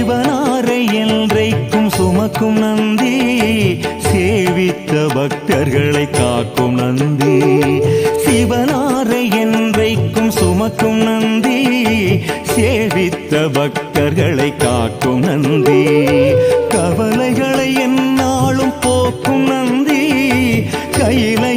சிவனாரை என்றைக்கும் சுமக்கும் நந்தி, சேவித்த பக்தர்களை காக்கும் நந்தி. சிவனாரை என்றைக்கும் சுமக்கும் நந்தி, சேவித்த பக்தர்களை காக்கும் நந்தி. கவலைகளை எந்நாளும் போக்கும் நந்தி, கையில